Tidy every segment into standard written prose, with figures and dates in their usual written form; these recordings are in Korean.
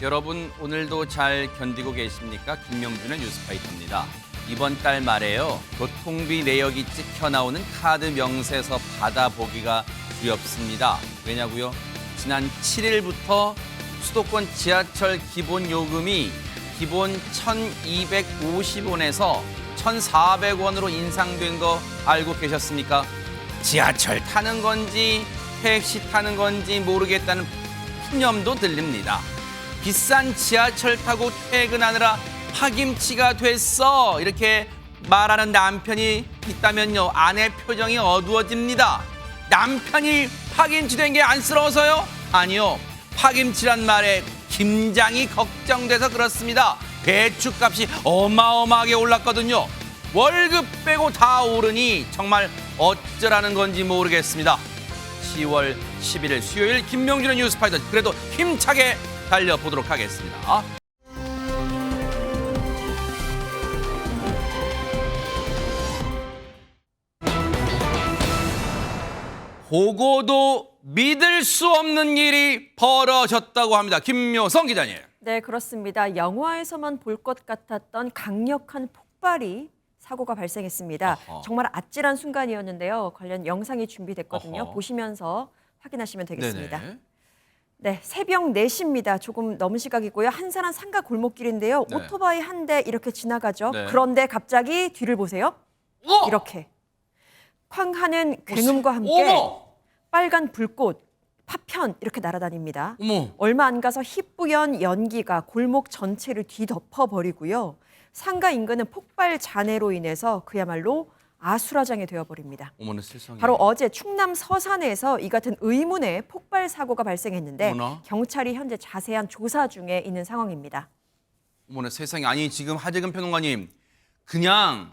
여러분 오늘도 잘 견디고 계십니까? 김명준의 뉴스파이터입니다. 이번 달 말에요. 교통비 내역이 찍혀 나오는 카드 명세서 받아보기가 두렵습니다. 왜냐고요? 지난 7일부터 수도권 지하철 기본 요금이 기본 1,250원에서 1,400원으로 인상된 거 알고 계셨습니까? 지하철 타는 건지 택시 타는 건지 모르겠다는 푸념도 들립니다. 비싼 지하철 타고 퇴근하느라 파김치가 됐어 이렇게 말하는 남편이 있다면요, 아내 표정이 어두워집니다. 남편이 파김치 된 게 안쓰러워서요? 아니요, 파김치란 말에 김장이 걱정돼서 그렇습니다. 배추값이 어마어마하게 올랐거든요. 월급 빼고 다 오르니 정말 어쩌라는 건지 모르겠습니다. 10월 11일 수요일 김명준의 뉴스파이터, 그래도 힘차게 달려보도록 하겠습니다. 보고도 믿을 수 없는 일이 벌어졌다고 합니다. 김묘성 기자님. 네, 그렇습니다. 영화에서만 볼 것 같았던 강력한 폭발이 사고가 발생했습니다. 어허. 정말 아찔한 순간이었는데요. 관련 영상이 준비됐거든요. 어허. 보시면서 확인하시면 되겠습니다. 네네. 네, 새벽 4시입니다. 조금 넘은 시각이고요. 한산한 상가 골목길인데요. 네. 오토바이 한 대 이렇게 지나가죠. 네. 그런데 갑자기 뒤를 보세요. 어! 이렇게 쾅 하는 굉음과 함께 어머! 빨간 불꽃, 파편 이렇게 날아다닙니다. 어머! 얼마 안 가서 희뿌연 연기가 골목 전체를 뒤덮어버리고요. 상가 인근은 폭발 잔해로 인해서 그야말로 아수라장이 되어버립니다. 어머나 세상에. 바로 어제 충남 서산에서 이 같은 의문의 폭발 사고가 발생했는데 어머나. 경찰이 현재 자세한 조사 중에 있는 상황입니다. 어머나 세상에. 아니 지금 하재근 평론가님, 그냥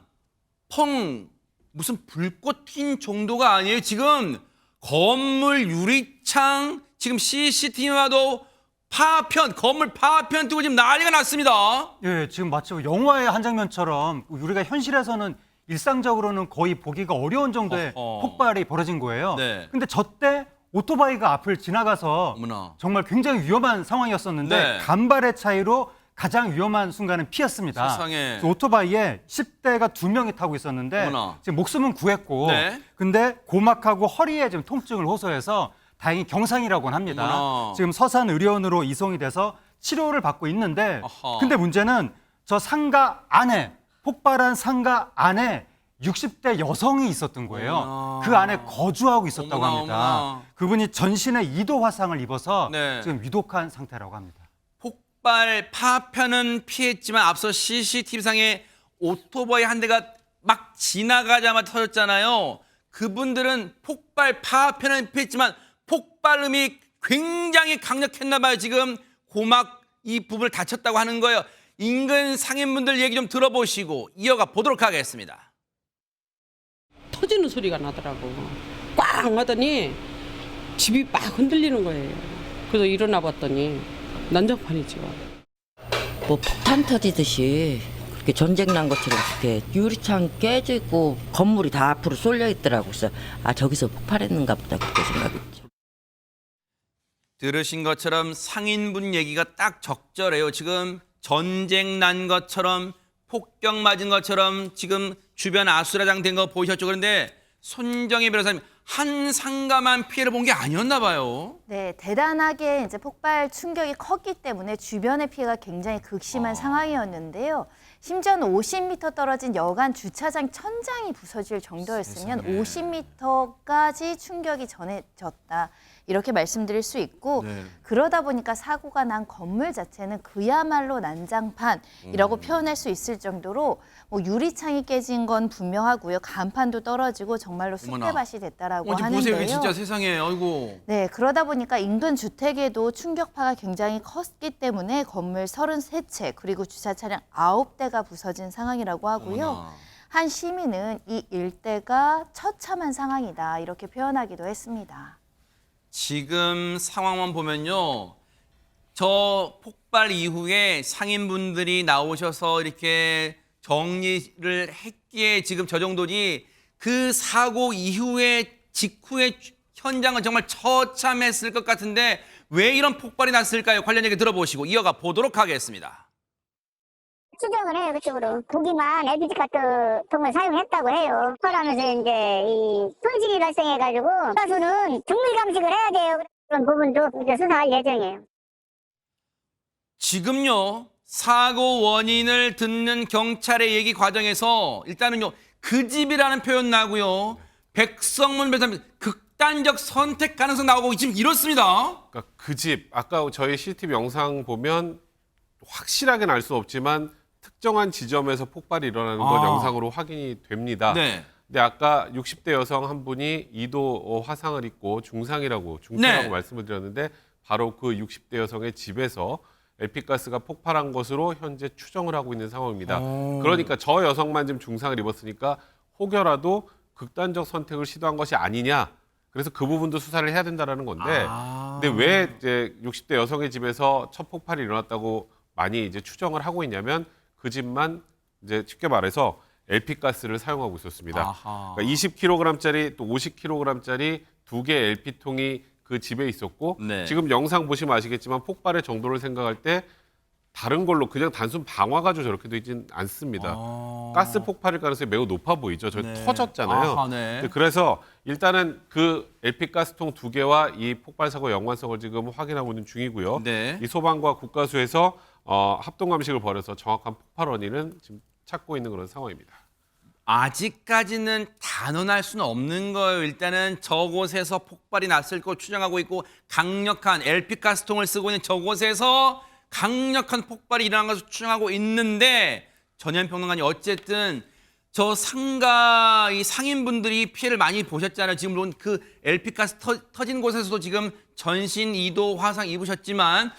펑 무슨 불꽃 튄 정도가 아니에요. 지금 건물 유리창, 지금 CCTV와도 파편, 건물 파편 뜨고 지금 난리가 났습니다. 예, 지금 마치 영화의 한 장면처럼 우리가 현실에서는 일상적으로는 거의 보기가 어려운 정도의 어허. 폭발이 벌어진 거예요. 네. 근데 저때 오토바이가 앞을 지나가서 어머나. 정말 굉장히 위험한 상황이었었는데 네. 간발의 차이로 가장 위험한 순간은 피했습니다. 세상에. 그래서 오토바이에 10대가 2명이 타고 있었는데 어머나. 지금 목숨은 구했고 네. 근데 고막하고 허리에 지금 통증을 호소해서 다행히 경상이라고는 합니다. 어머나. 지금 서산의료원으로 이송이 돼서 치료를 받고 있는데 아하. 근데 문제는 저 상가 안에 폭발한 상가 안에 60대 여성이 있었던 거예요. 어머나. 그 안에 거주하고 있었다고 어머나, 합니다. 어머나. 그분이 전신에 2도 화상을 입어서 네. 지금 위독한 상태라고 합니다. 폭발 파편은 피했지만 앞서 CCTV상에 오토바이 한 대가 막 지나가자마자 터졌잖아요. 그분들은 폭발 파편은 피했지만 폭발음이 굉장히 강력했나 봐요. 지금 고막 이 부분을 다쳤다고 하는 거예요. 인근 상인분들 얘기 좀 들어보시고 이어가 보도록 하겠습니다. 터지는 소리가 나더라고. 꽝 하더니 집이 막 흔들리는 거예요. 그래서 일어나 봤더니 난장판이죠. 뭐 폭탄 터지듯이 그렇게 전쟁 난 것처럼 그렇게 유리창 깨지고 건물이 다 앞으로 쏠려 있더라고. 그래서 아 저기서 폭발했는가 보다 그렇게 생각했죠. 들으신 것처럼 상인분 얘기가 딱 적절해요. 지금 전쟁 난 것처럼 폭격 맞은 것처럼 지금 주변 아수라장 된 거 보이셨죠? 그런데 손정혜 변호사님, 한 상가만 피해를 본 게 아니었나 봐요. 네, 대단하게 이제 폭발 충격이 컸기 때문에 주변의 피해가 굉장히 극심한 상황이었는데요. 심지어는 50m 떨어진 여관 주차장 천장이 부서질 정도였으면 세상에. 50m까지 충격이 전해졌다. 이렇게 말씀드릴 수 있고 네. 그러다 보니까 사고가 난 건물 자체는 그야말로 난장판이라고 표현할 수 있을 정도로 뭐 유리창이 깨진 건 분명하고요. 간판도 떨어지고 정말로 어머나. 쑥대밭이 됐다라고 지금 하는데요. 보세요. 이게 진짜 세상에. 아이고. 네, 그러다 보니까 인근 주택에도 충격파가 굉장히 컸기 때문에 건물 33채 그리고 주차 차량 9대가 부서진 상황이라고 하고요. 어머나. 한 시민은 이 일대가 처참한 상황이다 이렇게 표현하기도 했습니다. 지금 상황만 보면요. 저 폭발 이후에 상인분들이 나오셔서 이렇게 정리를 했기에 지금 저 정도지, 그 사고 이후에 직후에 현장은 정말 처참했을 것 같은데 왜 이런 폭발이 났을까요? 관련 얘기 들어보시고 이어가 보도록 하겠습니다. 추정을 해요, 그쪽으로. 보기만 LPG 가스통을 사용했다고 해요. 그러면서 이제 이 통진이 발생해가지고 가수는 정밀 감식을 해야 돼요. 그런 부분도 이제 수사할 예정이에요. 지금요, 사고 원인을 듣는 경찰의 얘기 과정에서 일단은요, 그 집이라는 표현 나고요. 백성문 변호사님 극단적 선택 가능성 나오고 지금 이렇습니다. 그러니까 그 집, 아까 저희 CCTV 영상 보면 확실하게는 알 수 없지만 특정한 지점에서 폭발이 일어나는 건 영상으로 확인이 됩니다. 네. 근데 아까 60대 여성 한 분이 2도 화상을 입고 중태라고 네. 말씀을 드렸는데 바로 그 60대 여성의 집에서 LP가스가 폭발한 것으로 현재 추정을 하고 있는 상황입니다. 그러니까 저 여성만 지금 중상을 입었으니까 혹여라도 극단적 선택을 시도한 것이 아니냐. 그래서 그 부분도 수사를 해야 된다라는 건데, 근데 왜 이제 60대 여성의 집에서 첫 폭발이 일어났다고 많이 이제 추정을 하고 있냐면 그 집만 이제 쉽게 말해서 LP가스를 사용하고 있었습니다. 그러니까 20kg짜리 또 50kg짜리 두 개의 LP통이 그 집에 있었고, 네. 지금 영상 보시면 아시겠지만 폭발의 정도를 생각할 때 다른 걸로 그냥 단순 방화 가지고 저렇게 되진 않습니다. 가스 폭발일 가능성이 매우 높아 보이죠. 저 터졌잖아요. 아하, 네. 그래서 일단은 그 LP가스통 두 개와 이 폭발 사고의 연관성을 지금 확인하고 있는 중이고요. 네. 이 소방과 국가수에서 합동 감식을 벌여서 정확한 폭발 원인은 지금 찾고 있는 그런 상황입니다. 아직까지는 단언할 수는 없는 거예요. 일단은 저곳에서 폭발이 났을 거 추정하고 있고 강력한 LP가스통을 쓰고 있는 저곳에서 강력한 폭발이 일어난 것을 추정하고 있는데 전현 평론가님 어쨌든 저 상가 이 상인분들이 피해를 많이 보셨잖아요. 지금 물론 그 LP가스 터진 곳에서도 지금 전신 2도 화상 입으셨지만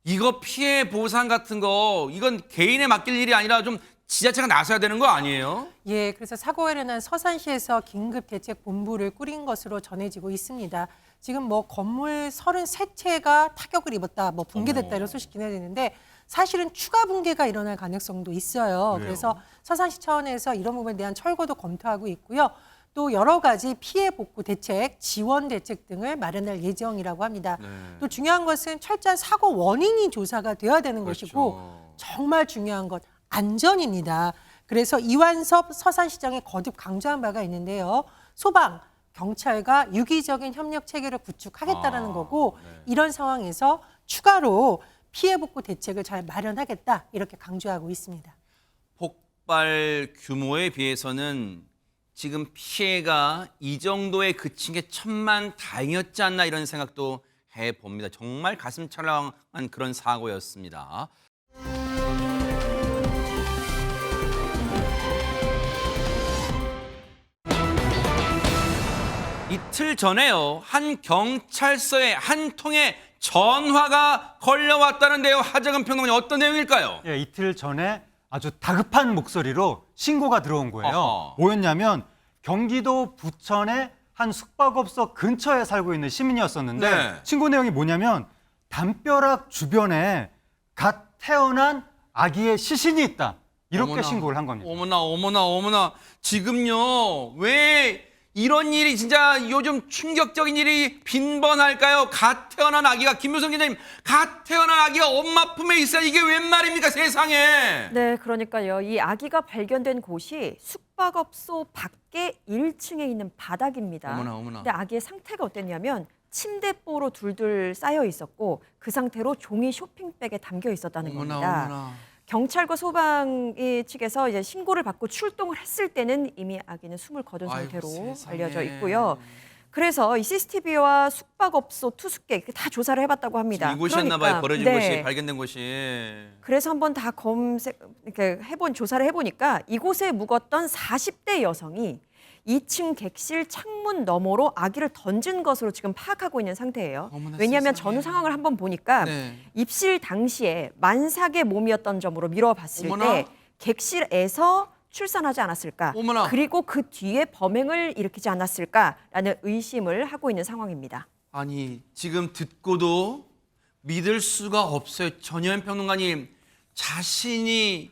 이거 피해 보상 같은 거 이건 개인에 맡길 일이 아니라 좀 지자체가 나서야 되는 거 아니에요? 예, 그래서 사고에 일어난 서산시에서 긴급대책본부를 꾸린 것으로 전해지고 있습니다. 지금 뭐 건물 33채가 타격을 입었다, 뭐 붕괴됐다 이런 소식이 전해지는데 사실은 추가 붕괴가 일어날 가능성도 있어요. 그래서 서산시 차원에서 이런 부분에 대한 철거도 검토하고 있고요. 또 여러 가지 피해 복구 대책, 지원 대책 등을 마련할 예정이라고 합니다. 또 중요한 것은 철저한 사고 원인이 조사가 돼야 되는 것이고 정말 중요한 것 안전입니다. 그래서 이완섭 서산시장이 거듭 강조한 바가 있는데요. 소방, 경찰과 유기적인 협력 체계를 구축하겠다라는 거고 이런 상황에서 추가로 피해 복구 대책을 잘 마련하겠다 이렇게 강조하고 있습니다. 폭발 규모에 비해서는 지금 피해가 이 정도에 그친 게 천만 다행이었지 않나 이런 생각도 해봅니다. 정말 가슴 철렁한 그런 사고였습니다. 이틀 전에요. 한 경찰서에 한 통의 전화가 걸려왔다는데요. 하정은 평론가님 어떤 내용일까요? 예, 이틀 전에 아주 다급한 목소리로 신고가 들어온 거예요. 어허. 뭐였냐면 경기도 부천의 한 숙박업소 근처에 살고 있는 시민이었었는데 네. 신고 내용이 뭐냐면 담벼락 주변에 갓 태어난 아기의 시신이 있다. 이렇게 어머나, 신고를 한 겁니다. 어머나. 지금요. 왜 이런 일이 진짜 요즘 충격적인 일이 빈번할까요? 갓 태어난 아기가 김효성 기자님 갓 태어난 아기가 엄마 품에 있어야 이게 웬 말입니까 세상에. 네, 그러니까요. 이 아기가 발견된 곳이 숙박업소 밖에 1층에 있는 바닥입니다. 어머나. 근데 아기의 상태가 어땠냐면 침대보로 둘둘 쌓여 있었고 그 상태로 종이 쇼핑백에 담겨 있었다는 겁니다. 경찰과 소방 측에서 이제 신고를 받고 출동을 했을 때는 이미 아기는 숨을 거둔 상태로 세상에. 알려져 있고요. 그래서 이 CCTV와 숙박업소 투숙객 이렇게 다 조사를 해봤다고 합니다. 이곳이었나 봐요. 버려진 네. 곳이 발견된 곳이. 그래서 한번 다 이렇게 조사를 해보니까 이곳에 묵었던 40대 여성이 2층 객실 창문 너머로 아기를 던진 것으로 지금 파악하고 있는 상태예요. 어머나, 왜냐하면 세상에. 전후 상황을 한번 보니까 네. 입실 당시에 만삭의 몸이었던 점으로 미뤄봤을 어머나. 때 객실에서 출산하지 않았을까? 어머나. 그리고 그 뒤에 범행을 일으키지 않았을까라는 의심을 하고 있는 상황입니다. 아니 지금 듣고도 믿을 수가 없어요. 전현 평론가님 자신이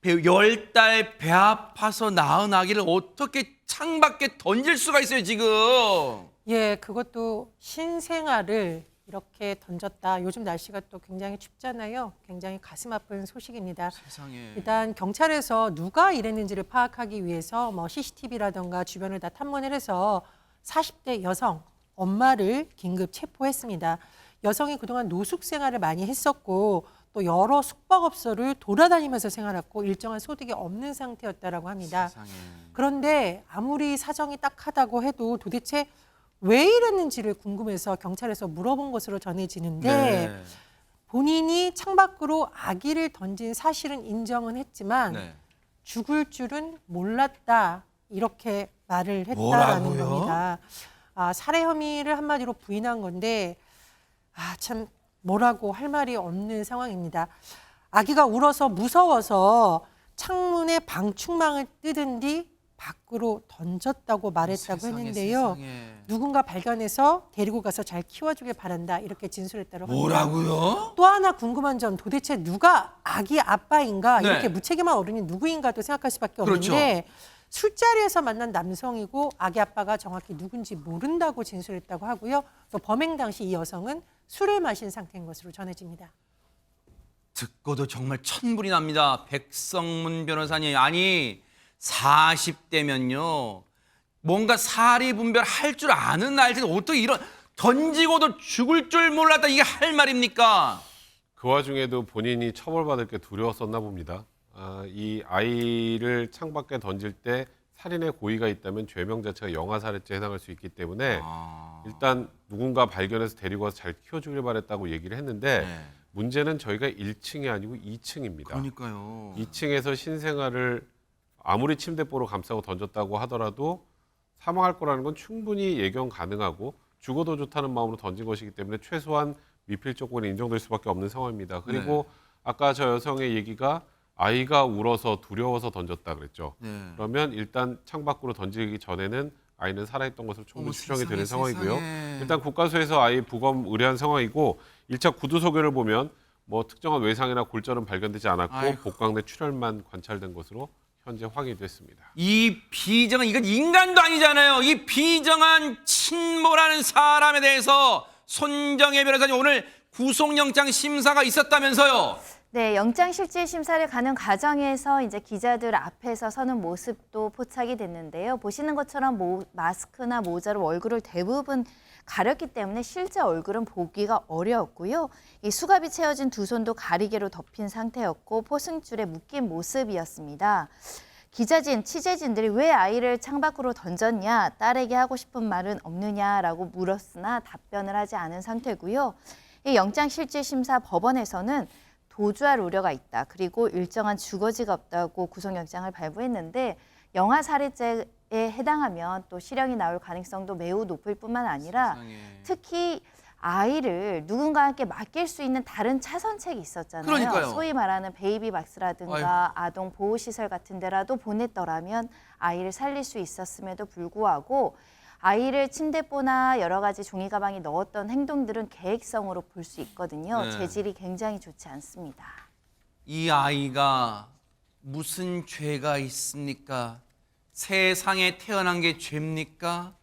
10달 배 아파서 낳은 아기를 어떻게 창밖에 던질 수가 있어요 지금. 예, 그것도 신생아를 이렇게 던졌다. 요즘 날씨가 또 굉장히 춥잖아요. 굉장히 가슴 아픈 소식입니다. 세상에. 일단 경찰에서 누가 이랬는지를 파악하기 위해서 뭐 CCTV라던가 주변을 다 탐문을 해서 40대 여성 엄마를 긴급 체포했습니다. 여성이 그동안 노숙 생활을 많이 했었고 또 여러 숙박업소를 돌아다니면서 생활했고 일정한 소득이 없는 상태였다라고 합니다. 세상에. 그런데 아무리 사정이 딱하다고 해도 도대체 왜 이랬는지를 궁금해서 경찰에서 물어본 것으로 전해지는데 네. 본인이 창밖으로 아기를 던진 사실은 인정은 했지만 네. 죽을 줄은 몰랐다 이렇게 말을 했다라는 뭐라고요? 겁니다. 살해 혐의를 한마디로 부인한 건데 참 뭐라고 할 말이 없는 상황입니다. 아기가 울어서 무서워서 창문에 방충망을 뜯은 뒤 밖으로 던졌다고 말했다고 세상에, 했는데요. 세상에. 누군가 발견해서 데리고 가서 잘 키워주길 바란다 이렇게 진술했다고 합니다. 뭐라고요? 또 하나 궁금한 점 도대체 누가 아기 아빠인가 네. 이렇게 무책임한 어른이 누구인가도 생각할 수밖에 그렇죠. 없는데 술자리에서 만난 남성이고 아기 아빠가 정확히 누군지 모른다고 진술했다고 하고요. 또 범행 당시 이 여성은 술을 마신 상태인 것으로 전해집니다. 듣고도 정말 천불이 납니다. 백성문 변호사님. 아니 40대면요. 뭔가 사리분별 할 줄 아는 나이인데 어떻게 이런 던지고도 죽을 줄 몰랐다 이게 할 말입니까? 그 와중에도 본인이 처벌받을 게 두려웠었나 봅니다. 이 아이를 창밖에 던질 때 살인의 고의가 있다면 죄명 자체가 영아살해죄에 해당할 수 있기 때문에 일단 누군가 발견해서 데리고 와서 잘 키워주길 바랬다고 얘기를 했는데 네. 문제는 저희가 1층이 아니고 2층입니다. 그러니까요. 2층에서 신생아를 아무리 침대보로 감싸고 던졌다고 하더라도 사망할 거라는 건 충분히 예견 가능하고 죽어도 좋다는 마음으로 던진 것이기 때문에 최소한 미필 조건이 인정될 수밖에 없는 상황입니다. 그리고 아까 저 여성의 얘기가 아이가 울어서 두려워서 던졌다 그랬죠. 네. 그러면 일단 창밖으로 던지기 전에는 아이는 살아있던 것으로 충분히 추정이 되는 상황이고요. 세상에. 일단 국가수에서 아이 부검 의뢰한 상황이고 1차 구두 소견을 보면 뭐 특정한 외상이나 골절은 발견되지 않았고 아이고. 복강 내 출혈만 관찰된 것으로 현재 확인이 됐습니다. 이 비정한 이건 인간도 아니잖아요. 이 비정한 친모라는 사람에 대해서 손정혜 변호사님 오늘 구속영장 심사가 있었다면서요. 네, 영장실질심사를 가는 과정에서 이제 기자들 앞에서 서는 모습도 포착이 됐는데요. 보시는 것처럼 마스크나 모자로 얼굴을 대부분 가렸기 때문에 실제 얼굴은 보기가 어려웠고요. 이 수갑이 채워진 두 손도 가리개로 덮인 상태였고 포승줄에 묶인 모습이었습니다. 취재진들이 왜 아이를 창밖으로 던졌냐, 딸에게 하고 싶은 말은 없느냐라고 물었으나 답변을 하지 않은 상태고요. 이 영장실질심사 법원에서는 도주할 우려가 있다. 그리고 일정한 주거지가 없다고 구속영장을 발부했는데 영아살해죄에 해당하면 또 실형이 나올 가능성도 매우 높을 뿐만 아니라 세상에. 특히 아이를 누군가와 함께 맡길 수 있는 다른 차선책이 있었잖아요. 그러니까요. 소위 말하는 베이비박스라든가 아동 보호시설 같은 데라도 보냈더라면 아이를 살릴 수 있었음에도 불구하고 아이를 침대보나 여러 가지 종이 가방에 넣었던 행동들은 계획성으로 볼 수 있거든요. 네. 재질이 굉장히 좋지 않습니다. 이 아이가 무슨 죄가 있습니까? 세상에 태어난 게 죄입니까?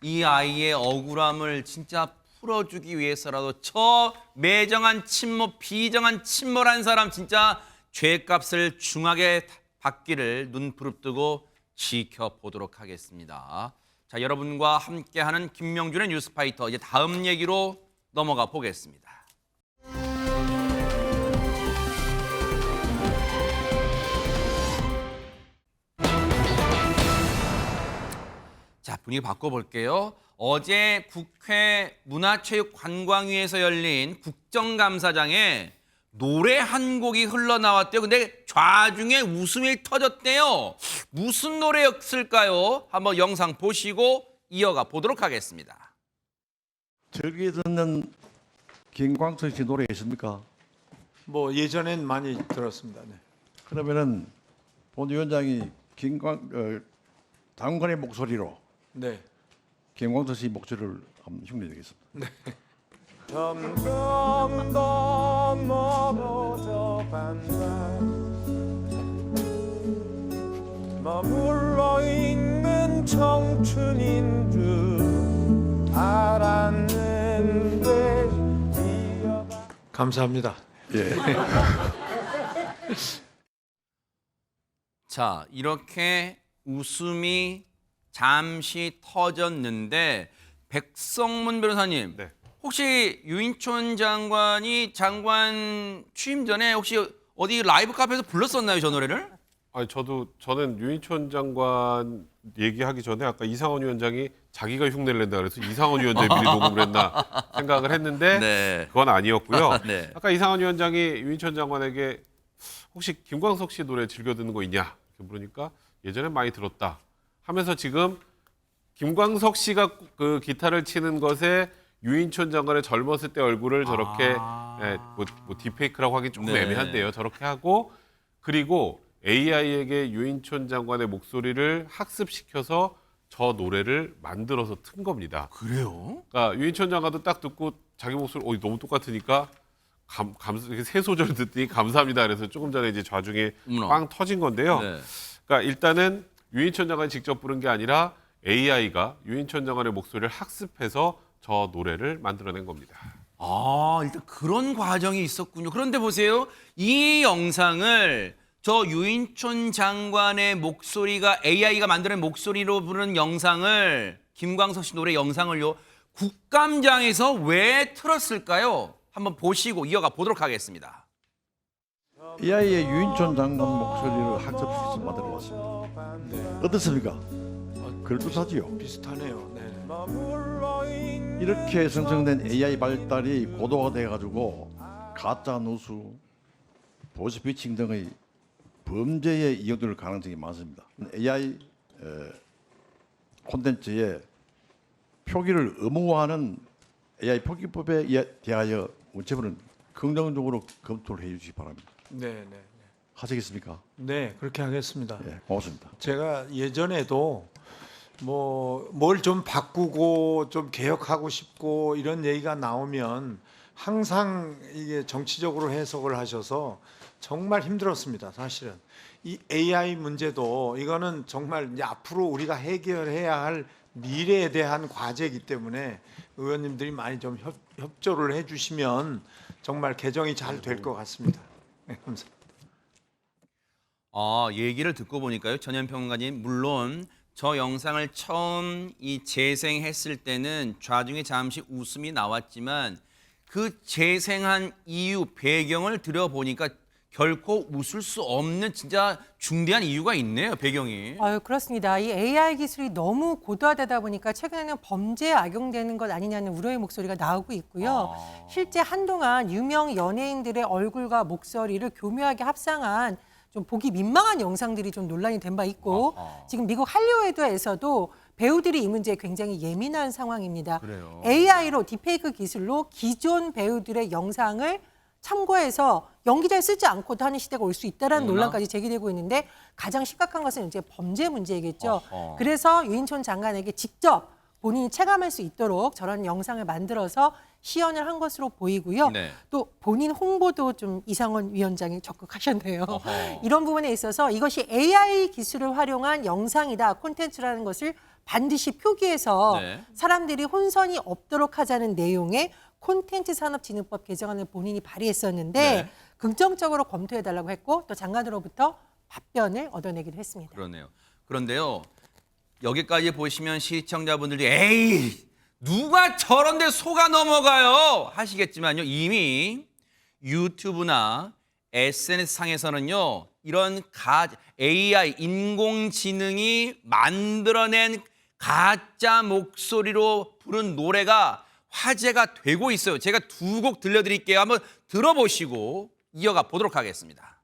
이 아이의 억울함을 진짜 풀어주기 위해서라도 저 매정한 친모, 비정한 친모란 사람 진짜 죄값을 중하게 받기를 눈 부릅뜨고 지켜보도록 하겠습니다. 자, 여러분과 함께하는 김명준의 뉴스파이터 이제 다음 얘기로 넘어가 보겠습니다. 자, 분위기 바꿔볼게요. 어제 국회 문화체육관광위에서 열린 국정감사장에 노래 한 곡이 흘러나왔대요. 근데 좌중에 웃음이 터졌대요. 무슨 노래였을까요? 한번 영상 보시고 이어가 보도록 하겠습니다. 즐겨 듣는 김광석 씨 노래 있습니까? 뭐 예전엔 많이 들었습니다. 네. 그러면은 본 위원장이 당관의 목소리로 네. 김광석 씨 목소리를 한번 흉내내겠습니다. 점점 더 멀어져 간다. 머물러 있는 청춘인 줄 알았는데 감사합니다. 예. 자, 이렇게 웃음이 잠시 터졌는데 백성문 변호사님, 네. 혹시 유인촌 장관이 장관 취임 전에 혹시 어디 라이브 카페에서 불렀었나요, 저 노래를? 아니 저는 유인촌 장관 얘기하기 전에 아까 이상원 위원장이 자기가 흉내를 낸다 그래서 이상원 위원장이 미리 녹음을 했나 생각을 했는데 네. 그건 아니었고요. 네. 아까 이상원 위원장이 유인촌 장관에게 혹시 김광석 씨 노래 즐겨 듣는 거 있냐 이렇게 물으니까 예전에 많이 들었다 하면서 지금 김광석 씨가 그 기타를 치는 것에 유인촌 장관의 젊었을 때 얼굴을 저렇게 뭐 디페이크라고 하기 조금 네. 애매한데요. 저렇게 하고 그리고 AI에게 유인촌 장관의 목소리를 학습시켜서 저 노래를 만들어서 튼 겁니다. 그래요? 그러니까 유인촌 장관도 딱 듣고 자기 목소리 너무 똑같으니까 이렇게 세 소절 듣더니 감사합니다. 그래서 조금 전에 이제 좌중에 어머나. 빵 터진 건데요. 네. 그러니까 일단은 유인촌 장관이 직접 부른 게 아니라 AI가 유인촌 장관의 목소리를 학습해서 저 노래를 만들어낸 겁니다. 아, 일단 그런 과정이 있었군요. 그런데 보세요. 이 영상을 저 유인촌 장관의 목소리가 AI가 만드는 목소리로 부르는 영상을 김광석 씨 노래 영상을요. 국감장에서 왜 틀었을까요? 한번 보시고 이어가 보도록 하겠습니다. AI의 유인촌 장관 목소리를 학습시켜서 만들어봤습니다. 어떻습니까? 그럴듯하지요. 비슷하네요. 네. 이렇게 생성된 AI 발달이 고도화돼가지고 가짜 뉴스, 보이스피싱 등의 범죄에 이용될 가능성이 많습니다. AI 콘텐츠에 표기를 의무화하는 AI 표기법에 대하여 문체부는 긍정적으로 검토를 해주시기 바랍니다. 네. 하시겠습니까? 네, 그렇게 하겠습니다. 예, 고맙습니다. 제가 예전에도 뭘 좀 바꾸고 좀 개혁하고 싶고 이런 얘기가 나오면 항상 이게 정치적으로 해석을 하셔서 정말 힘들었습니다. 사실은 이 AI 문제도 이거는 정말 이제 앞으로 우리가 해결해야 할 미래에 대한 과제이기 때문에 의원님들이 많이 좀 협조를 해주시면 정말 개정이 잘 될 것 같습니다. 네, 감사합니다. 얘기를 듣고 보니까요, 전현평론가님, 물론 저 영상을 처음 이 재생했을 때는 좌중에 잠시 웃음이 나왔지만 그 재생한 이유, 배경을 들여보니까 결코 웃을 수 없는 진짜 중대한 이유가 있네요, 배경이. 아유, 그렇습니다. 이 AI 기술이 너무 고도화되다 보니까 최근에는 범죄에 악용되는 것 아니냐는 우려의 목소리가 나오고 있고요. 실제 한동안 유명 연예인들의 얼굴과 목소리를 교묘하게 합성한 좀 보기 민망한 영상들이 좀 논란이 된 바 있고 지금 미국 할리우드에서도 배우들이 이 문제에 굉장히 예민한 상황입니다. 그래요. AI로 딥페이크 기술로 기존 배우들의 영상을 참고해서 연기자를 쓰지 않고도 하는 시대가 올 수 있다는 논란까지 제기되고 있는데 가장 심각한 것은 이제 범죄 문제이겠죠. 그래서 유인촌 장관에게 직접 본인이 체감할 수 있도록 저런 영상을 만들어서 시연을 한 것으로 보이고요. 네. 또 본인 홍보도 좀 이상원 위원장이 적극하셨네요. 이런 부분에 있어서 이것이 AI 기술을 활용한 영상이다, 콘텐츠라는 것을 반드시 표기해서 네. 사람들이 혼선이 없도록 하자는 내용의 콘텐츠 산업진흥법 개정안을 본인이 발의했었는데 네. 긍정적으로 검토해달라고 했고 또 장관으로부터 답변을 얻어내기도 했습니다. 그러네요. 그런데요, 여기까지 보시면 시청자분들이 에이, 누가 저런 데 속아 넘어가요 하시겠지만요, 이미 유튜브나 SNS상에서는요, 이런 AI, 인공지능이 만들어낸 가짜 목소리로 부른 노래가 화제가 되고 있어요. 제가 두 곡 들려드릴게요. 한번 들어보시고 이어가 보도록 하겠습니다.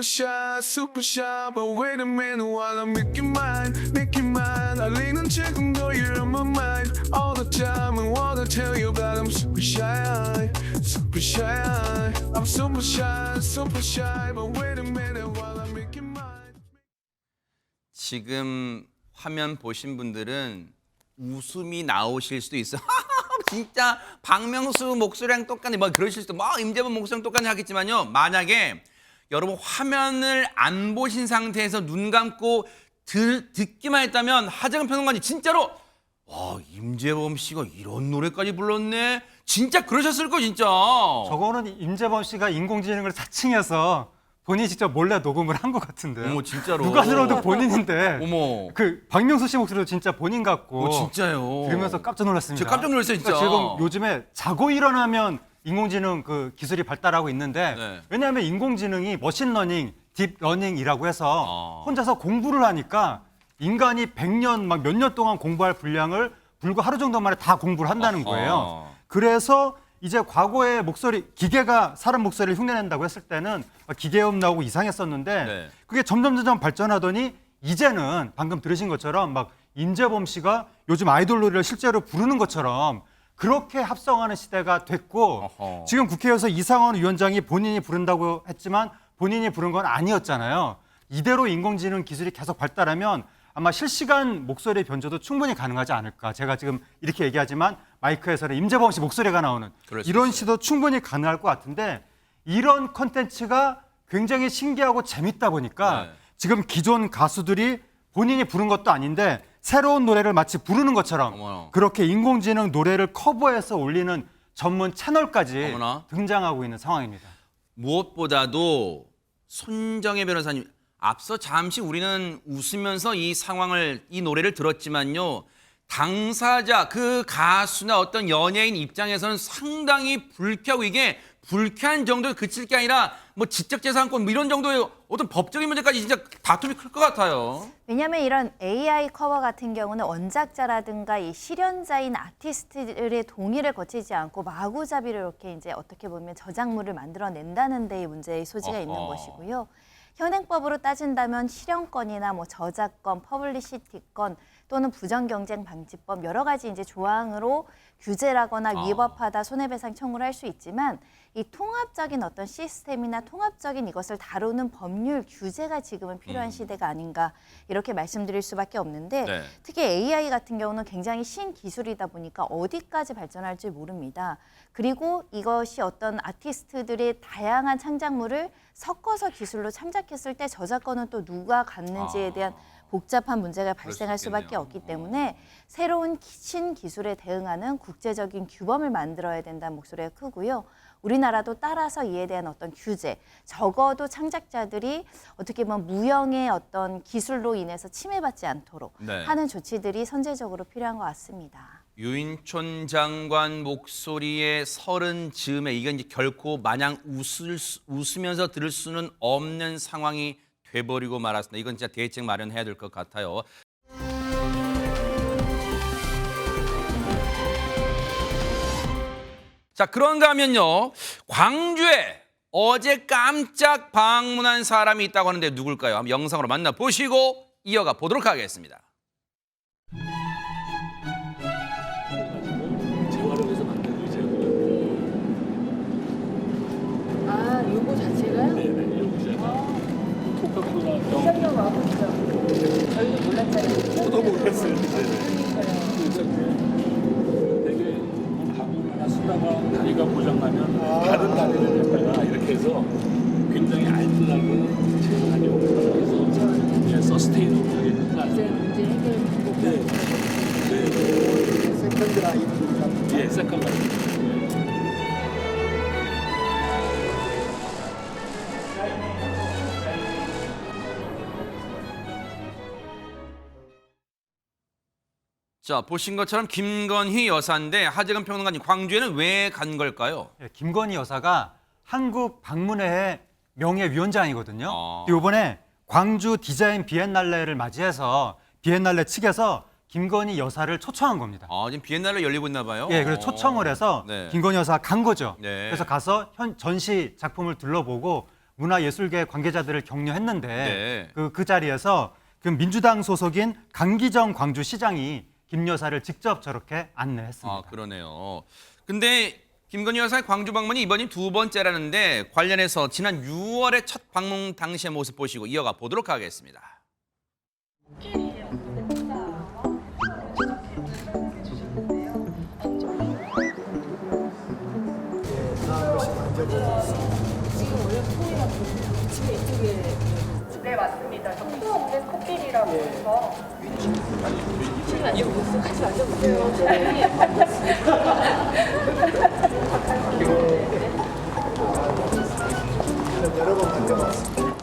super shy, but wait a minute while I make you mine. 달리는 지금도 you're on my mind all the time. I wanna tell you that I'm super shy. I'm super shy, but wait a minute while I make you mine. 지금 화면 보신 분들은 웃음이 나오실 수도 있어. 진짜 박명수 목소리랑 똑같네. 뭐 그러실 수도, 뭐 임재범 목소리랑 똑같네 하겠지만요. 만약에 여러분 화면을 안 보신 상태에서 눈 감고 듣기만 했다면 하재근 평론가님 진짜로 와, 임재범 씨가 이런 노래까지 불렀네. 진짜 그러셨을 거 진짜. 저거는 임재범 씨가 인공지능을 사칭해서 본인이 직접 몰래 녹음을 한 것 같은데요. 어머, 진짜로. 누가 들어도 본인인데. 어머. 그 박명수 씨 목소리도 진짜 본인 같고. 진짜요. 들으면서 깜짝 놀랐습니다. 제가 깜짝 놀랐어요, 진짜. 그러니까 지금 요즘에 자고 일어나면 인공지능 그 기술이 발달하고 있는데 네. 왜냐하면 인공지능이 머신러닝, 딥러닝이라고 해서 혼자서 공부를 하니까 인간이 100년 막 몇 년 동안 공부할 분량을 불과 하루 정도 만에 다 공부를 한다는 거예요. 그래서 이제 과거의 목소리, 기계가 사람 목소리를 흉내낸다고 했을 때는 기계음 나오고 이상했었는데 네. 그게 점점 발전하더니 이제는 방금 들으신 것처럼 막 임재범 씨가 요즘 아이돌 노래를 실제로 부르는 것처럼 그렇게 합성하는 시대가 됐고 어허. 지금 국회에서 이상원 위원장이 본인이 부른다고 했지만 본인이 부른 건 아니었잖아요. 이대로 인공지능 기술이 계속 발달하면 아마 실시간 목소리 변조도 충분히 가능하지 않을까. 제가 지금 이렇게 얘기하지만 마이크에서는 임재범 씨 목소리가 나오는 이런 시도 충분히 가능할 것 같은데 이런 컨텐츠가 굉장히 신기하고 재밌다 보니까 네. 지금 기존 가수들이 본인이 부른 것도 아닌데 새로운 노래를 마치 부르는 것처럼 어머나. 그렇게 인공지능 노래를 커버해서 올리는 전문 채널까지 어머나. 등장하고 있는 상황입니다. 무엇보다도 손정혜 변호사님, 앞서 잠시 우리는 웃으면서 이 상황을, 이 노래를 들었지만요. 당사자, 그 가수나 어떤 연예인 입장에서는 상당히 불쾌하고 이게 불쾌한 정도에 그칠 게 아니라 뭐 지적재산권 뭐 이런 정도의 어떤 법적인 문제까지 진짜 다툼이 클 것 같아요. 왜냐하면 이런 AI 커버 같은 경우는 원작자라든가 이 실현자인 아티스트들의 동의를 거치지 않고 마구잡이로 이렇게 이제 어떻게 보면 저작물을 만들어낸다는 데의 문제의 소지가 있는 것이고요. 현행법으로 따진다면 실현권이나 뭐 저작권, 퍼블리시티권 또는 부정경쟁방지법 여러 가지 이제 조항으로 규제라거나 위법하다 손해배상 청구를 할 수 있지만 이 통합적인 어떤 시스템이나 통합적인 이것을 다루는 법률 규제가 지금은 필요한 시대가 아닌가 이렇게 말씀드릴 수밖에 없는데 네. 특히 AI 같은 경우는 굉장히 신기술이다 보니까 어디까지 발전할지 모릅니다. 그리고 이것이 어떤 아티스트들의 다양한 창작물을 섞어서 기술로 창작했을 때 저작권은 또 누가 갖는지에 대한 복잡한 문제가 발생할 수밖에 없기 때문에 새로운 신기술에 대응하는 국제적인 규범을 만들어야 된다는 목소리가 크고요. 우리나라도 따라서 이에 대한 어떤 규제, 적어도 창작자들이 어떻게 보면 무형의 어떤 기술로 인해서 침해받지 않도록 네. 하는 조치들이 선제적으로 필요한 것 같습니다. 유인촌 장관 목소리의 30즈음에 이건 이제 결코 마냥 웃으면서 들을 수는 없는 상황이 돼버리고 말았습니다. 이건 진짜 대책 마련해야 될 것 같아요. 자, 그런가 하면요. 광주에 어제 깜짝 방문한 사람이 있다고 하는데 누굴까요? 한번 영상으로 만나보시고 이어가 보도록 하겠습니다. 아, 요거 자체가요? 네네, 요거 시작하고 와보 있죠. 저희도 몰랐잖아요. 저도 몰랐어요. 그래서 되게 밥을 하나 쓰다가 다리가 고장나면 다른 다리를 갖다가 이렇게 해서 굉장히 알뜰하게 제공하게 그래서 서스테이너블하게 이제 문제 해결되고. 네. 세컨드 라이프. 예, 세컨드 라이프. 자, 보신 것처럼 김건희 여사인데 하재근 평론가님, 광주에는 왜 간 걸까요? 예, 김건희 여사가 한국 박물회의 명예위원장이거든요. 이번에 광주 디자인 비엔날레를 맞이해서 비엔날레 측에서 김건희 여사를 초청한 겁니다. 지금 비엔날레 열리고 있나 봐요. 예, 그래서 초청을 해서 네. 김건희 여사가 간 거죠. 네. 그래서 가서 전시 작품을 둘러보고 문화예술계 관계자들을 격려했는데 네. 그 자리에서 그 민주당 소속인 강기정 광주시장이 김 여사를 직접 저렇게 안내했습니다. 아, 그러네요. 근데 김건희 여사의 광주 방문이 이번이 두 번째라는데 관련해서 지난 6월에 첫 방문 당시의 모습 보시고 이어가 보도록 하겠습니다. 네, 맞습니다. 저 코어 없는 코끼리라고 해서. 지금 앉아보세요. 같이 앉아보세요. 여러 번 만져봤습니다.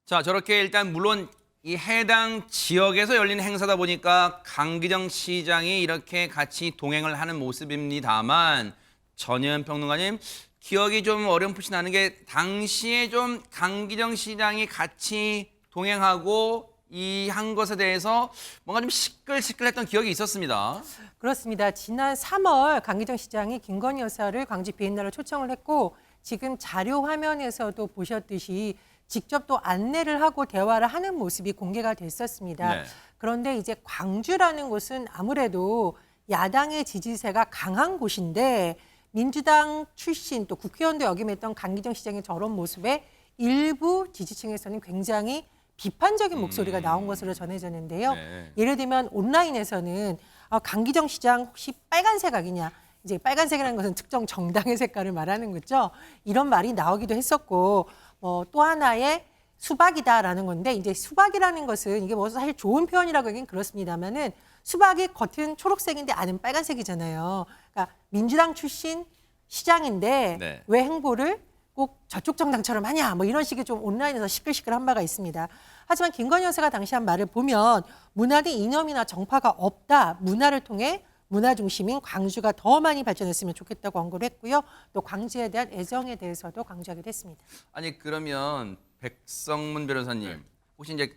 자, 저렇게 일단 물론 이 해당 지역에서 열리는 행사다 보니까 강기정 시장이 이렇게 같이 동행을 하는 모습입니다만 전현 평론가님 기억이 좀 어렴풋이 나는 게 당시에 좀 강기정 시장이 같이 동행하고 이 한 것에 대해서 뭔가 좀 시끌시끌했던 기억이 있었습니다. 그렇습니다. 지난 3월 강기정 시장이 김건희 여사를 광주 비엔나로 초청을 했고 지금 자료 화면에서도 보셨듯이 직접 또 안내를 하고 대화를 하는 모습이 공개가 됐었습니다. 네. 그런데 이제 광주라는 곳은 아무래도 야당의 지지세가 강한 곳인데 민주당 출신 또 국회의원도 역임했던 강기정 시장의 저런 모습에 일부 지지층에서는 굉장히 비판적인 목소리가 나온 것으로 전해졌는데요. 네. 예를 들면 온라인에서는 강기정 시장 혹시 빨간색 아니냐. 이제 빨간색이라는 것은 특정 정당의 색깔을 말하는 거죠. 이런 말이 나오기도 했었고 또 하나의 수박이다라는 건데 이제 수박이라는 것은 이게 뭐 사실 좋은 표현이라고 하긴 그렇습니다만은 수박이 겉은 초록색인데 안은 빨간색이잖아요. 그러니까 민주당 출신 시장인데 네. 왜 행보를 꼭 저쪽 정당처럼 하냐 뭐 이런 식의 좀 온라인에서 시끌시끌한 바가 있습니다. 하지만 김건희 여사가 당시 한 말을 보면 문화는 이념이나 정파가 없다. 문화를 통해 문화 중심인 광주가 더 많이 발전했으면 좋겠다고 언급을 했고요. 또 광주에 대한 애정에 대해서도 강조하기도 했습니다. 아니 그러면 백성문 변호사님 혹시 이제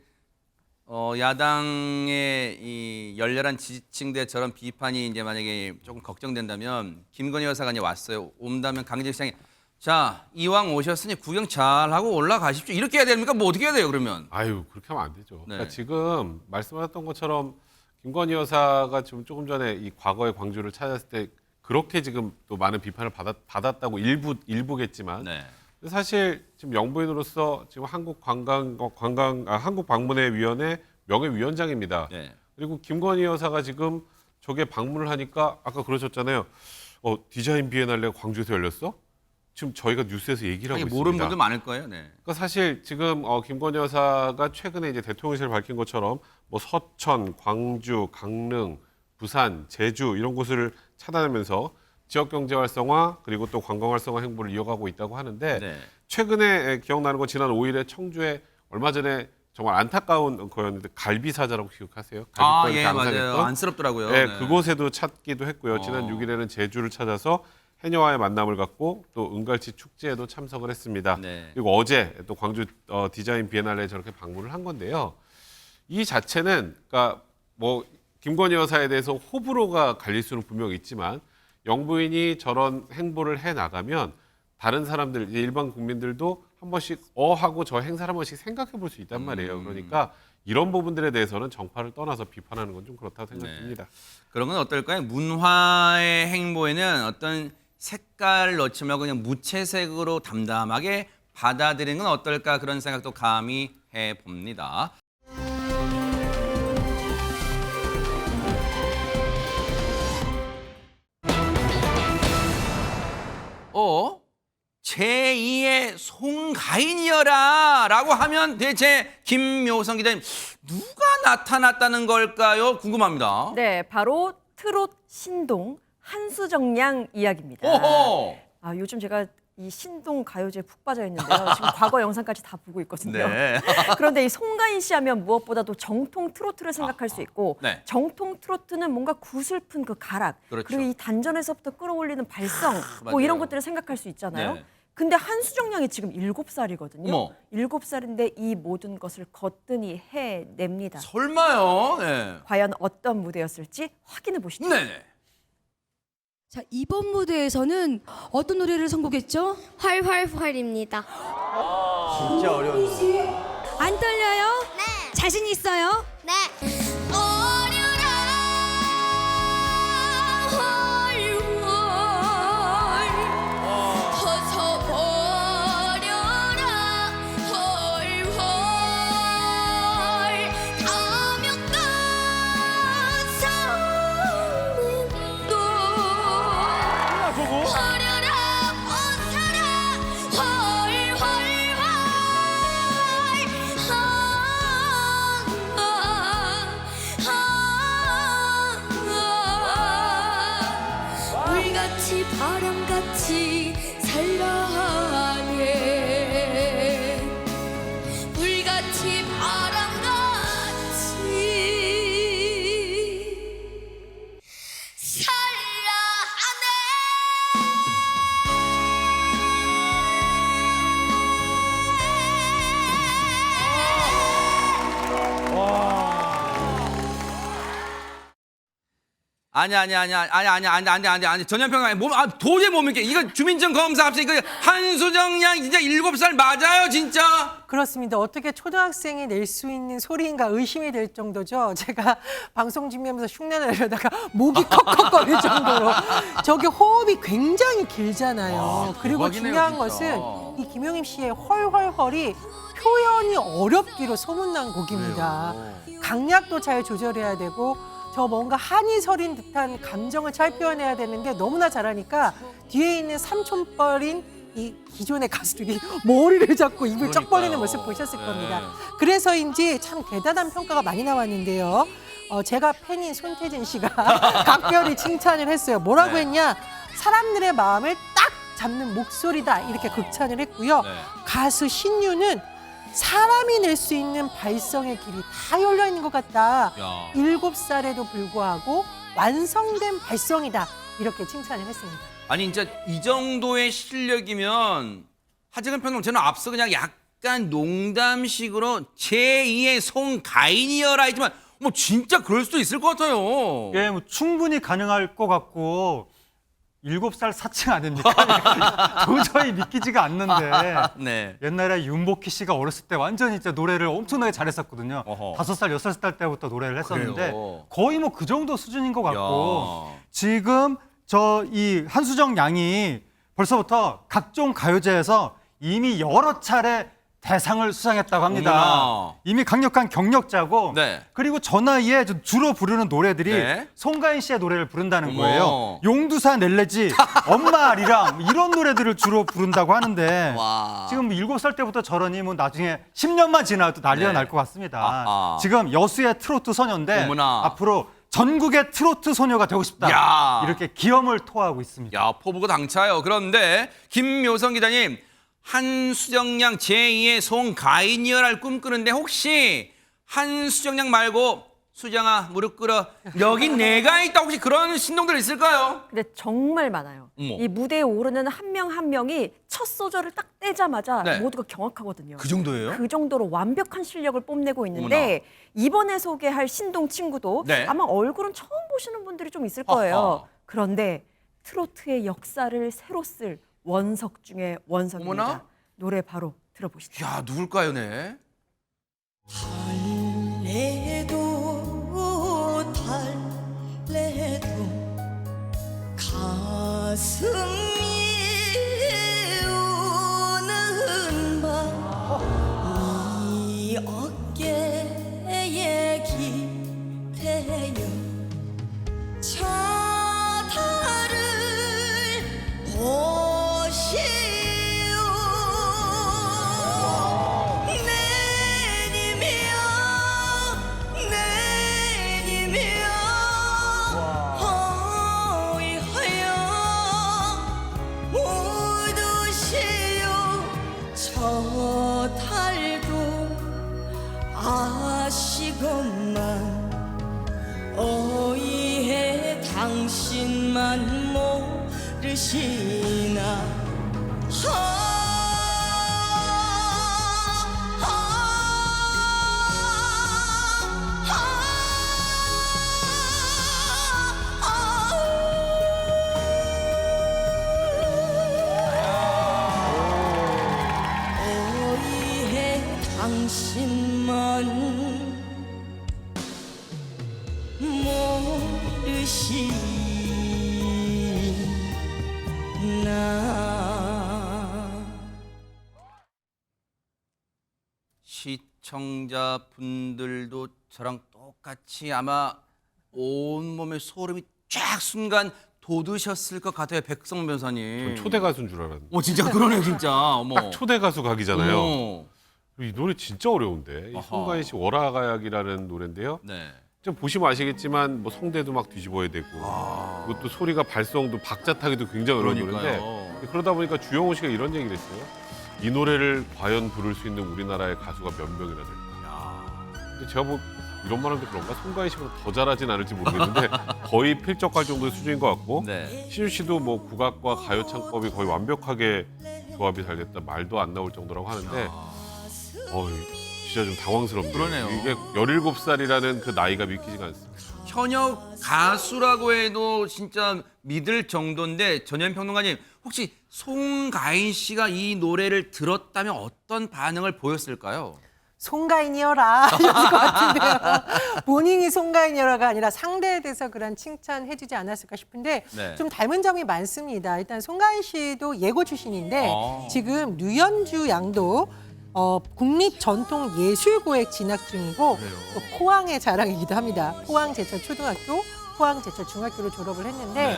야당의 이 열렬한 지지층대 저런 비판이 이제 만약에 조금 걱정된다면 김건희 여사가 이제 왔어요. 온다면 강기정 시장이 자 이왕 오셨으니 구경 잘하고 올라가십시오. 이렇게 해야 됩니까? 뭐 어떻게 해야 돼요 그러면? 아유 그렇게 하면 안 되죠. 네. 그러니까 지금 말씀하셨던 것처럼 김건희 여사가 지금 조금 전에 이 과거의 광주를 찾았을 때 그렇게 지금 또 많은 비판을 받았다고 일부겠지만 네. 사실 지금 영부인으로서 지금 한국방문회위원회 명예위원장입니다. 네. 그리고 김건희 여사가 지금 저게 방문을 하니까 아까 그러셨잖아요. 디자인 비엔날레가 광주에서 열렸어? 지금 저희가 뉴스에서 얘기를 하고 있습니다. 모르는 분들 많을 거예요. 네. 그러니까 사실 지금 김건희 여사가 최근에 이제 대통령실 밝힌 것처럼 뭐 서천, 광주, 강릉, 부산, 제주 이런 곳을 차단하면서 지역 경제 활성화 그리고 또 관광 활성화 행보를 이어가고 있다고 하는데 네. 최근에 기억나는 건 지난 5일에 청주에 얼마 전에 정말 안타까운 거였는데 갈비사자라고 기억하세요? 갈비뼈를 예, 맞아요. 앙상했던? 안쓰럽더라고요. 네, 네. 그곳에도 찾기도 했고요. 지난 6일에는 제주를 찾아서 해녀와의 만남을 갖고 또 은갈치 축제에도 참석을 했습니다. 네. 그리고 어제 또 광주 디자인 비엔날레에 저렇게 방문을 한 건데요. 이 자체는 그러니까 뭐 김건희 여사에 대해서 호불호가 갈릴 수는 분명히 있지만 영부인이 저런 행보를 해 나가면 다른 사람들 이제 일반 국민들도 한 번씩 하고 저 행사를 한 번씩 생각해 볼 수 있단 말이에요. 그러니까 이런 부분들에 대해서는 정파를 떠나서 비판하는 건 좀 그렇다고 생각됩니다. 그런 건 어떨까요? 문화의 행보에는 어떤 색깔 넣지 말고 그냥 무채색으로 담담하게 받아들이는 건 어떨까 그런 생각도 감히 해봅니다. 제2의 송가인이여라 라고 하면 대체 김묘성 기자님 누가 나타났다는 걸까요? 궁금합니다. 네, 바로 트롯 신동 한수정 양 이야기입니다. 오호! 요즘 제가 이 신동 가요제에 푹 빠져 있는데요. 지금 과거 영상까지 다 보고 있거든요. 네. 그런데 이 송가인 씨 하면 무엇보다도 정통 트로트를 생각할 수 있고 네. 정통 트로트는 뭔가 구슬픈 그 가락 그렇죠. 그리고 이 단전에서부터 끌어올리는 발성 맞아요. 뭐 이런 것들을 생각할 수 있잖아요. 네. 근데 한수정 양이 지금 7살이거든요. 어머. 7살인데 이 모든 것을 거뜬히 해냅니다. 설마요? 네. 과연 어떤 무대였을지 확인해 보시죠. 네네. 자, 이번 무대에서는 어떤 노래를 선곡했죠? 활활활입니다. 진짜 어려운데. 안 떨려요? 네. 자신 있어요? 네. 어려라 활활 벗어버려라 활활 가면가 사는도 버려라 벗어라 물같이 바람같이 살라하네 물같이 바람같이 살라하네. 아니 전현평 도저히 못 믿게 이거 주민증 검사 합시 이거 한수정 양 진짜 7살 맞아요 진짜. 그렇습니다. 어떻게 초등학생이 낼 수 있는 소리인가 의심이 될 정도죠. 제가 방송 준비하면서 흉내를 내려다가 목이 컥컥거릴 정도로 저게 호흡이 굉장히 길잖아요. 그리고 대박이네요, 중요한 진짜. 것은 이 김용임 씨의 헐헐헐이 표현이 어렵기로 소문난 곡입니다. 강약도 잘 조절해야 되고 저 뭔가 한이 서린 듯한 감정을 잘 표현해야 되는데 너무나 잘하니까 뒤에 있는 삼촌뻘인 이 기존의 가수들이 머리를 잡고 입을 쩍 벌리는 모습 보셨을 겁니다. 그래서인지 참 대단한 평가가 많이 나왔는데요. 제가 팬인 손태진 씨가 각별히 칭찬을 했어요. 뭐라고 했냐? 사람들의 마음을 딱 잡는 목소리다 이렇게 극찬을 했고요. 가수 신유는 사람이 낼 수 있는 발성의 길이 다 열려 있는 것 같다. 7살에도 불구하고 완성된 발성이다. 이렇게 칭찬을 했습니다. 아니 진짜 이 정도의 실력이면 하재근 평론 저는 앞서 그냥 약간 농담식으로 제2의 송가인이여라 했지만 뭐 진짜 그럴 수도 있을 것 같아요. 예, 뭐 충분히 가능할 것 같고 7살 사칭 아닙니까? 도저히 믿기지가 않는데 네. 옛날에 윤복희 씨가 어렸을 때 완전히 진짜 노래를 엄청나게 잘했었거든요. 5살, 6살 때부터 노래를 했었는데 그래요? 거의 뭐 그 정도 수준인 것 같고 야. 지금 저 이 한수정 양이 벌써부터 각종 가요제에서 이미 여러 차례 대상을 수상했다고 합니다. 어머나. 이미 강력한 경력자고 네. 그리고 저 나이에 주로 부르는 노래들이 네. 송가인 씨의 노래를 부른다는 어머. 거예요. 용두사 낼래지, 엄마 아리랑 이런 노래들을 주로 부른다고 하는데 와. 지금 7살 때부터 저러니 뭐 나중에 10년만 지나도 난리가 네. 날 것 같습니다. 아하. 지금 여수의 트로트 소녀인데 어머나. 앞으로 전국의 트로트 소녀가 되고 싶다. 야. 이렇게 기염을 토하고 있습니다. 야, 포부가 당차요. 그런데 김묘성 기자님, 한수정 양 제2의 송가인이여라를 꿈꾸는데 혹시 한수정 양 말고 수정아 무릎 꿇어 여기 내가 있다 혹시 그런 신동들 있을까요? 근데 정말 많아요. 어머. 이 무대에 오르는 한 명 한 명이 첫 소절을 딱 떼자마자 네. 모두가 경악하거든요. 그 정도예요? 그 정도로 완벽한 실력을 뽐내고 있는데 이번에 소개할 신동 친구도 네. 아마 얼굴은 처음 보시는 분들이 좀 있을 어허. 거예요. 그런데 트로트의 역사를 새로 쓸 원석 중에 원석입니다. 어머나. 노래 바로 들어보시죠. 야, 누굴까요, 네? 달래도 달래도 가슴이 우는 밤이 어깨에 기대요 저 달을 보시오 내님이여 어이하여 묻으시오 저 달도 아시건만 어이해 당신만 모르시나 시청자분들도 저랑 똑같이 아마 온몸에 소름이 쫙 순간 돋으셨을 것 같아요, 백성 변호사님. 초대 가수인 줄 알았는데. 진짜 그러네요, 진짜. 어머. 딱 초대 가수 각이잖아요. 어머. 이 노래 진짜 어려운데. 이 아하. 송가인 씨 월화가약이라는 노래인데요. 네. 좀 보시면 아시겠지만 뭐 성대도 막 뒤집어야 되고 그것도 소리가 발성도 박자 타기도 굉장히 어려운 그러니까요. 노래인데 그러다 보니까 주영호 씨가 이런 얘기를 했어요. 이 노래를 과연 부를 수 있는 우리나라의 가수가 몇 명이나 될까. 근데 제가 뭐 이런 말 하는 게 그런가? 송가인 씨보다 더 잘하진 않을지 모르겠는데 거의 필적할 정도의 수준인 것 같고 네. 신유 씨도 뭐 국악과 가요 창법이 거의 완벽하게 조합이 잘 됐다 말도 안 나올 정도라고 하는데 진짜 좀 당황스럽네요. 그러네요. 이게 17살이라는 그 나이가 믿기지가 않습니다. 현역 가수라고 해도 진짜 믿을 정도인데 전현 평론가님 혹시 송가인 씨가 이 노래를 들었다면 어떤 반응을 보였을까요? 송가인이여라 이럴 것 같은데요. 본인이 송가인이여라가 아니라 상대에 대해서 그런 칭찬해주지 않았을까 싶은데 네. 좀 닮은 점이 많습니다. 일단 송가인 씨도 예고 출신인데 지금 류연주 양도 국립전통예술고에 진학 중이고 또 포항의 자랑이기도 합니다. 포항제철초등학교, 포항제철중학교를 졸업을 했는데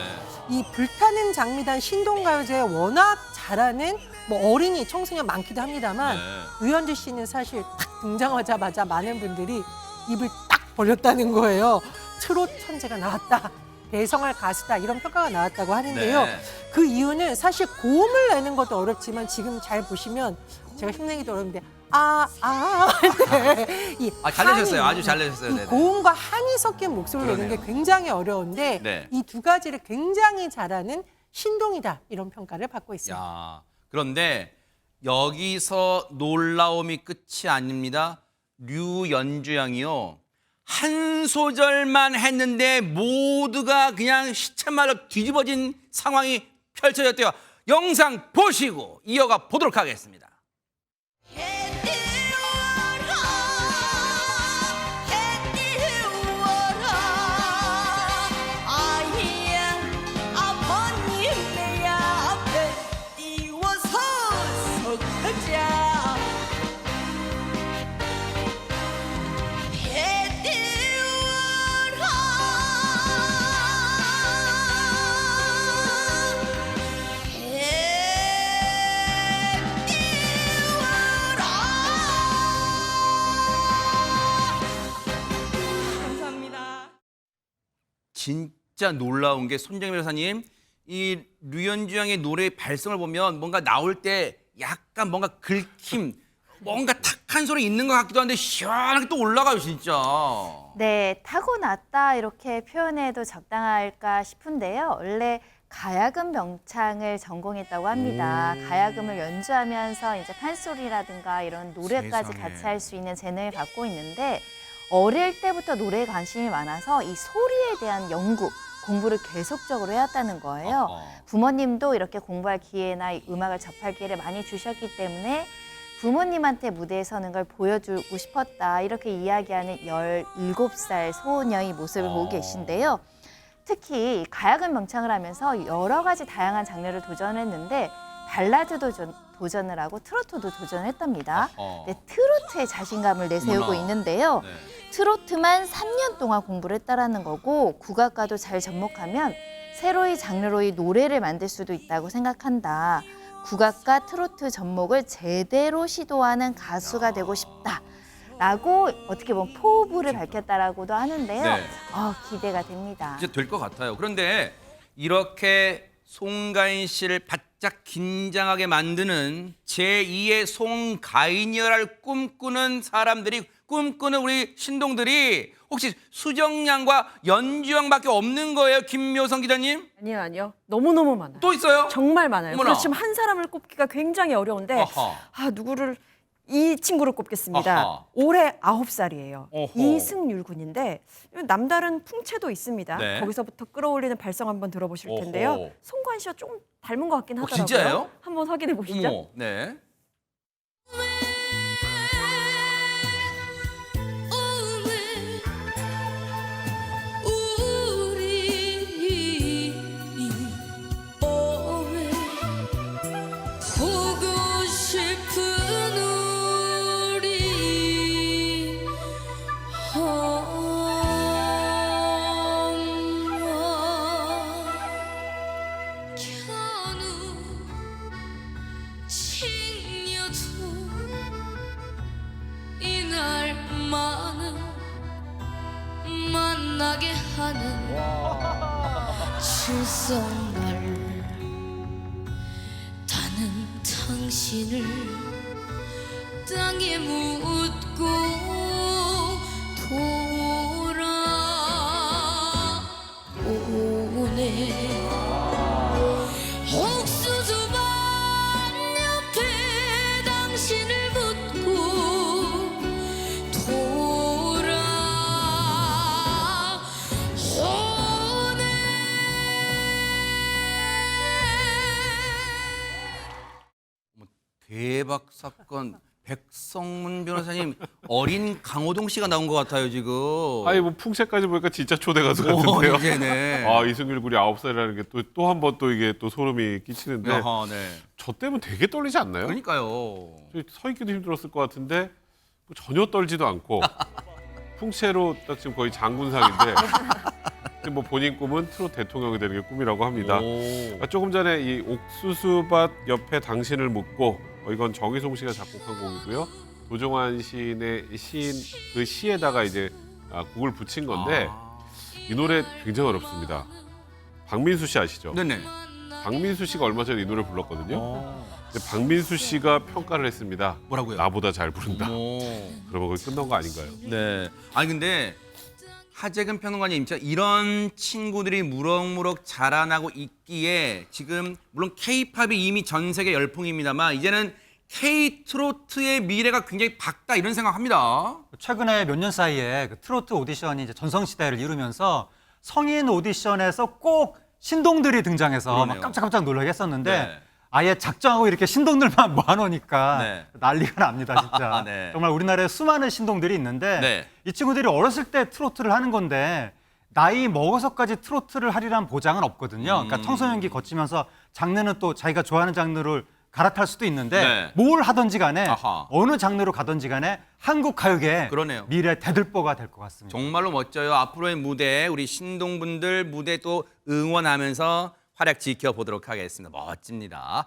이 불타는 장미단 신동가요제에 워낙 잘하는 뭐 어린이, 청소년 많기도 합니다만 류현주 씨는 사실 딱 등장하자마자 많은 분들이 입을 딱 벌렸다는 거예요. 트롯 천재가 나왔다. 대성할 가수다 이런 평가가 나왔다고 하는데요. 그 이유는 사실 고음을 내는 것도 어렵지만 지금 잘 보시면 제가 흉내내기도 어려운데 잘 내셨어요. 아주 잘 내셨어요. 이 네네. 고음과 한이 섞인 목소리를 내는 게 굉장히 어려운데 네. 이 두 가지를 굉장히 잘하는 신동이다 이런 평가를 받고 있습니다. 야, 그런데 여기서 놀라움이 끝이 아닙니다. 류연주 양이요. 한 소절만 했는데 모두가 그냥 시체말로 뒤집어진 상황이 펼쳐졌대요. 영상 보시고 이어가 보도록 하겠습니다. 진짜 놀라운 게 손정희 변호사님, 이 류연주 양의 노래의 발성을 보면 뭔가 나올 때 약간 뭔가 긁힘, 뭔가 탁한 소리 있는 것 같기도 한데 시원하게 또 올라가요, 진짜. 네, 타고났다 이렇게 표현해도 적당할까 싶은데요. 원래 가야금 명창을 전공했다고 합니다. 가야금을 연주하면서 이제 판소리라든가 이런 노래까지 세상에. 같이 할 수 있는 재능을 갖고 있는데 어릴 때부터 노래에 관심이 많아서 이 소리에 대한 연구, 공부를 계속적으로 해왔다는 거예요. 부모님도 이렇게 공부할 기회나 이 음악을 접할 기회를 많이 주셨기 때문에 부모님한테 무대에 서는 걸 보여주고 싶었다 이렇게 이야기하는 17살 소녀의 모습을 보고 계신데요. 특히 가야금 명창을 하면서 여러 가지 다양한 장르를 도전했는데 발라드도 도전을 하고 트로트도 도전을 했답니다. 네, 트로트에 자신감을 내세우고 어머나. 있는데요. 네. 트로트만 3년 동안 공부를 했다라는 거고 국악과도 잘 접목하면 새로이 장르로의 노래를 만들 수도 있다고 생각한다. 국악과 트로트 접목을 제대로 시도하는 가수가 되고 싶다라고 어떻게 보면 포부를 밝혔다라고도 하는데요. 네. 기대가 됩니다. 진짜 될 것 같아요. 그런데 이렇게 송가인 씨를 바짝 긴장하게 만드는 제2의 송가인이라를 꿈꾸는 사람들이, 꿈꾸는 우리 신동들이 혹시 수정양과 연주양밖에 없는 거예요, 김묘성 기자님? 아니요. 너무너무 많아요. 또 있어요? 정말 많아요. 어머나. 그래서 지금 한 사람을 꼽기가 굉장히 어려운데 아하. 누구를 이 친구를 꼽겠습니다. 아하. 올해 9살이에요. 어허. 이승율 군인데 남다른 풍채도 있습니다. 네. 거기서부터 끌어올리는 발성 한번 들어보실 어허. 텐데요. 송가인 씨와 조금 닮은 것 같긴 하더라고요. 진짜예요? 한번 확인해 보시죠. 어머, 네. 칠성날 나는 당신을 땅에 묻고 돌아오네. 옥수수밭 옆에 당신을 묻고 돌아오네. 대박 사건. 백성문 변호사님 어린 강호동 씨가 나온 것 같아요 지금. 아니 뭐 풍채까지 보니까 진짜 초대 가수 같은데요. 이제네. 아 이승길 군이 9살이라는 게 또 한 번 또 이게 또 소름이 끼치는데 아하, 네. 저 때면 되게 떨리지 않나요? 그러니까요. 서 있기도 힘들었을 것 같은데 뭐 전혀 떨지도 않고 풍채로 딱 지금 거의 장군상인데 지금 뭐 본인 꿈은 트롯 대통령이 되는 게 꿈이라고 합니다. 조금 전에 이 옥수수밭 옆에 당신을 묻고 이건 정희송 씨가 작곡한 곡이고요. 도종환 시인의 시인 그 시에다가 이제 곡을 붙인 건데 이 노래 굉장히 어렵습니다. 박민수 씨 아시죠? 네네. 박민수 씨가 얼마 전에 이 노래 불렀거든요. 근데 박민수 씨가 평가를 했습니다. 뭐라고요? 나보다 잘 부른다. 그러면 거의 끝난 거 아닌가요? 네. 아니 근데 하재근 평론가님, 이런 친구들이 무럭무럭 자라나고 있기에 지금 물론 K-팝이 이미 전 세계 열풍입니다만 이제는 K-트로트의 미래가 굉장히 밝다 이런 생각합니다. 최근에 몇 년 사이에 그 트로트 오디션이 이제 전성시대를 이루면서 성인 오디션에서 꼭 신동들이 등장해서 그러네요. 막 깜짝깜짝 놀라게 했었는데 네. 아예 작정하고 이렇게 신동들만 모아놓으니까 네. 난리가 납니다, 진짜. 네. 정말 우리나라에 수많은 신동들이 있는데 네. 이 친구들이 어렸을 때 트로트를 하는 건데 나이 먹어서까지 트로트를 하리란 보장은 없거든요. 그러니까 청소년기 거치면서 장르는 또 자기가 좋아하는 장르를 갈아탈 수도 있는데 네. 뭘 하든지 간에 아하. 어느 장르로 가든지 간에 한국 가요계의 그러네요. 미래 대들보가 될 것 같습니다. 정말로 멋져요. 앞으로의 무대, 우리 신동분들 무대 또 응원하면서 활약 지켜보도록 하겠습니다. 멋집니다.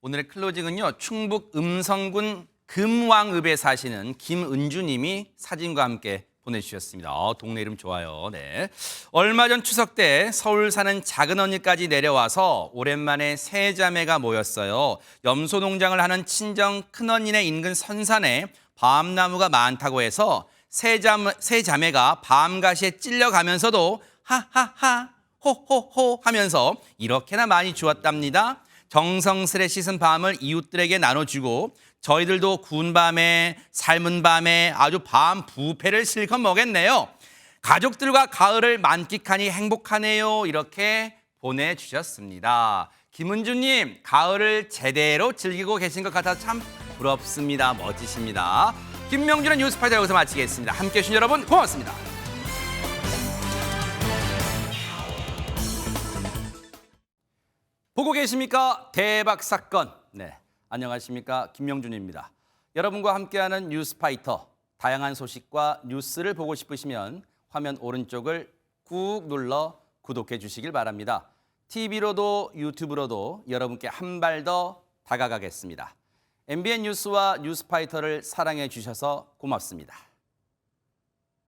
오늘의 클로징은요. 충북 음성군 금왕읍에 사시는 김은주님이 사진과 함께 보내주셨습니다. 동네 이름 좋아요. 네. 얼마 전 추석 때 서울 사는 작은 언니까지 내려와서 오랜만에 세 자매가 모였어요. 염소 농장을 하는 친정 큰언니네 인근 선산에 밤나무가 많다고 해서 세 자매가 밤가시에 찔려가면서도 하하하 호호호 하면서 이렇게나 많이 주었답니다. 정성스레 씻은 밤을 이웃들에게 나눠주고 저희들도 구운 밤에 삶은 밤에 아주 밤 부패를 실컷 먹겠네요. 가족들과 가을을 만끽하니 행복하네요. 이렇게 보내주셨습니다. 김은주님, 가을을 제대로 즐기고 계신 것 같아서 참 부럽습니다. 멋지십니다. 김명준의 뉴스파이터 여기서 마치겠습니다. 함께해 주신 여러분 고맙습니다. 보고 계십니까? 대박 사건. 네, 안녕하십니까? 김명준입니다. 여러분과 함께하는 뉴스파이터. 다양한 소식과 뉴스를 보고 싶으시면 화면 오른쪽을 꾹 눌러 구독해 주시길 바랍니다. TV로도 유튜브로도 여러분께 한 발 더 다가가겠습니다. MBN 뉴스와 뉴스파이터를 사랑해 주셔서 고맙습니다.